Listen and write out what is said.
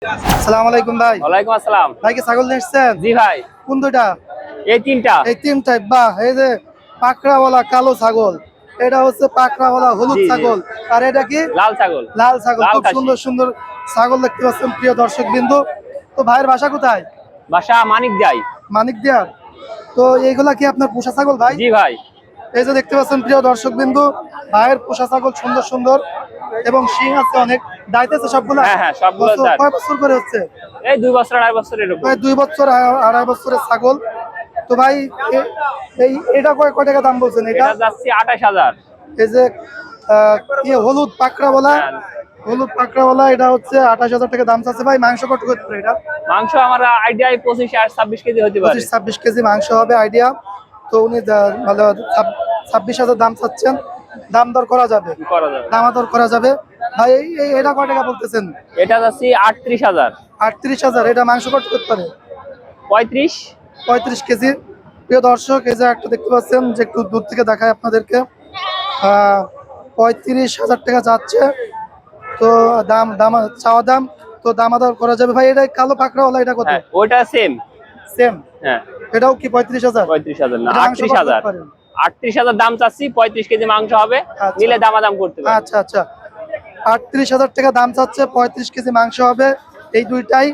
আসসালামু আলাইকুম ভাই। ওয়ালাইকুম আসসালাম। ভাই কি ছাগল নিয়ে এসেছেন? জি ভাই, কোন দুইটা? এই তিনটা। এই তিনটাই? বাহ, এই যে পাকড়াওয়ালা কালো ছাগল, এটা হচ্ছে পাকড়াওয়ালা হলুদ জি জি, ছাগল, আর এটা কি লাল ছাগল। লাল ছাগল। লাল খুব খাসি। সুন্দর সুন্দর ছাগল দেখতে পাচ্ছেন প্রিয় দর্শক বিন্দু। তো ভাইয়ের বাসা কোথায়? বাসা মানিক যাই। মানিক দিয়া। তো এইগুলা কি আপনার পোষা ছাগল ভাই? জি ভাই। এই যে দেখতে পাচ্ছেন প্রিয় দর্শক বিন্দু, ভাইয়ের পোষা ছাগল সুন্দর সুন্দর এবং শিং আছে অনেক। দাইতেছে সবগুলা? হ্যাঁ হ্যাঁ, সবগুলো দাঁত। কয় বছর করে হচ্ছে? এই 2 বছর 2.5 বছর এরকম। প্রায় 2 বছর, আড়াই বছরের ছাগল। তো ভাই এটা কয় টাকা দাম বলছেন? এটা এটা যাচ্ছে 28000। এই যে কি হলুদ পাকড়াওয়ালা, হ্যাঁ। হলুদ পাকড়াওয়ালা, এটা হচ্ছে 28,000 টাকা দাম চাচ্ছে ভাই। মাংস কত করে এটা? মাংস আমার আইডিয়া 25 আর 26 কেজি হতে পারে। 25-26 কেজি মাংস হবে আইডিয়া। তো উনি মানে 26,000 দাম চাচ্ছেন। দাম দর করা যাবে, করা যাবে। দামাদর করা যাবে ভাই। এটা কয় টাকা বলতেছেন? এটা যাচ্ছে 38000। 38,000। এটা মাংস কত করতে পারে? 35। 35 কেজি। প্রিয় দর্শক, এই যে একটা দেখতে পাচ্ছেন, যে একটু দূর থেকে দেখায় আপনাদেরকে, 35,000 টাকা যাচ্ছে। তো দাম চাওয়া দাম, তো দামাদার করা যাবে ভাই। এটা কালো পাকড়াওয়ালা, এটা কত? হ্যাঁ, ওটা সেম। সেম? হ্যাঁ, এটাও কি 35,000? 35000 না, এটা মাংস কত 38000। করতে পারে? 38000 দাম চাচ্ছি, 35 কেজি মাংস হবে। আচ্ছা। নিলে দামাদাম করতে পারবে। আচ্ছা আচ্ছা, 38,000 টাকা দাম চাচ্ছে, 35 কেজি মাংস হবে। এই দুইটাই